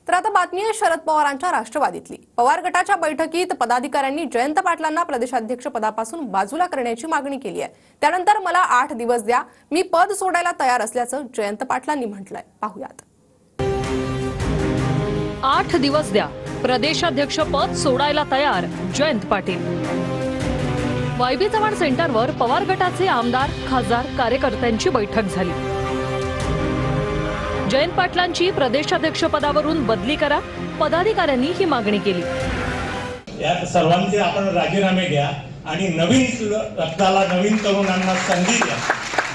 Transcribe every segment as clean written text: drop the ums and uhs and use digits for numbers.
तर आता बातमी आहे शरद पवारांच्या राष्ट्रवादीतली। पवार गटाच्या बैठकीत पदाधिकाऱ्यांनी जयंत पाटलांना प्रदेशाध्यक्ष पदापासून बाजूला करण्याची मागणी केली आहे। त्यानंतर मला 8 दिवस द्या, मी पद सोडायला तयार असल्याचं जयंत पाटलांनी म्हटलंय। पाहूयात। 8 दिवस द्या, प्रदेशाध्यक्ष पद सोडायला तयार जयंत पाटील। वायबी चव्हाण सेंटरवर पवार गटाचे आमदार, खासदार, कार्यकर्त्यांची बैठक झाली। जयंत पाटलांची प्रदेशाध्यक्ष पदावरून बदली करा, पदाधिकाऱ्यांनी ही मागणी केली। या सर्वांचे आपण राजीनामे घ्या आणि नवीन रक्ताला, नवीन तरुणांना संधी द्या।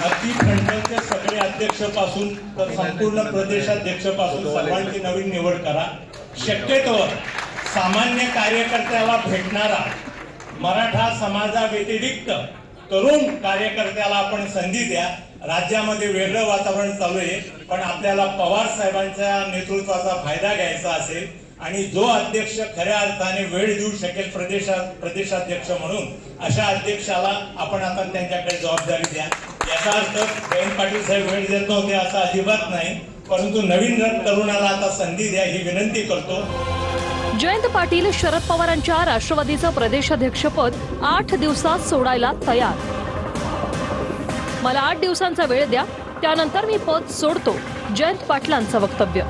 अगदी फ्रंटलचे सगळे अध्यक्षपासून तर संपूर्ण प्रदेशाध्यक्षपासून सर्वांची नवीन निवड करा। शक्यतोवर सामान्य कार्यकर्त्याला भेटणारा मराठा समाजाव्यतिरिक्त तरुण कार्यकर्त्याला आपण संधी द्या। राज्यामध्ये वेगळं वातावरण चालू आहे, पण आपल्याला पवार साहेबांच्या नेतृत्वाचा फायदा घ्यायचा असेल आणि जो अध्यक्ष खऱ्या अर्थाने वेळ देऊ शकेल प्रदेशाध्यक्ष म्हणून, अशा अध्यक्षाला आपण आता त्यांच्याकडे जबाबदारी द्या। याचा अर्थ जयंत पाटील साहेब वेळ देत नव्हते असं अजिबात नाही, परंतु नवीन तरुणाला आता संधी द्या ही विनंती करतो। जयंत पाटील शरद पवारांच्या राष्ट्रवादीचं प्रदेशाध्यक्षपद 8 दिवसात सोडायला तयार। मला 8 दिवसांचा वेळ द्या, त्यानंतर मी पद सोडतो, जयंत पाटलांचं वक्तव्य।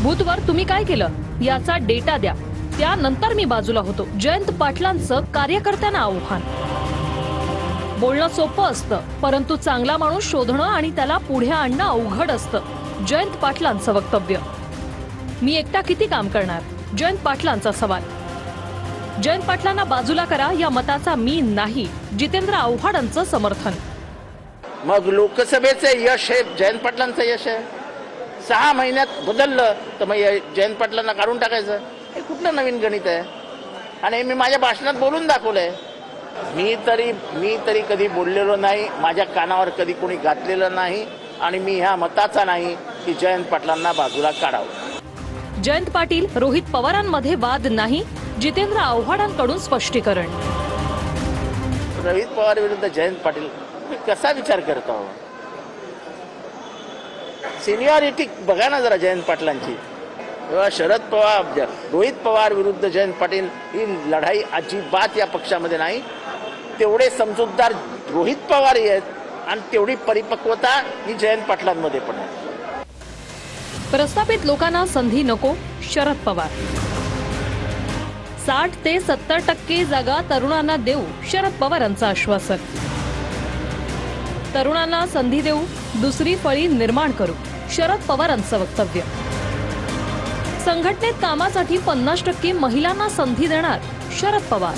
बुधवार तुम्ही काय केलं याचा डेटा द्या, त्यानंतर मी बाजूला होतो, जयंत पाटलांचं कार्यकर्त्यांना आव्हान। बोलणं सोपं असतं, परंतु चांगला माणूस शोधणं आणि त्याला पुढे आणणं अवघड असतं, जयंत पाटलांचं वक्तव्य। मी एकटा किती काम करणार, जयंत पाटलांचा सवाल। जयंत पाटलांना बाजूला करा या मताचा मी नाही, जितेंद्र आव्हाडांचं समर्थन। मग लोकसभेचे यश हे जयंत पाटलांचं यश आहे। 6 महिन्यात बदललं तर मग जयंत पाटलांना काढून टाकायचं, हे कुठलं नवीन गणित आहे? आणि मी माझ्या भाषणात बोलून दाखवलंय। मी तरी कधी बोललेलो नाही, माझ्या कानावर कधी कोणी घातलेलं नाही, आणि मी ह्या मताचा नाही की जयंत पाटलांना बाजूला काढावं। जयंत पाटील रोहित पवारांमध्ये वाद नाही, जितेंद्र आव्हाडांकडून स्पष्टीकरण। रोहित पवार विरुद्ध जयंत पाटील कसा विचार करतो? सिनियरिटी बघा ना जरा जयंत पाटलांची। शरद पवार, रोहित पवार विरुद्ध जयंत पाटील ही लढाई अजिबात या पक्षामध्ये नाही। तेवढे समजूतदार रोहित पवार आहेत आणि तेवढी परिपक्वता ही जयंत पाटलांमध्ये पण आहे। प्रस्थापित लोकांना संधी नको, शरद पवार। 60 ते 70% जागा तरुणांना देऊ, शरद पवारांचं आश्वासन। तरुणांना संधी देऊ, दुसरी फळी निर्माण करू, शरद पवारांचं वक्तव्य। संघटनेत कामासाठी 50% महिलांना संधी देणार, शरद पवार।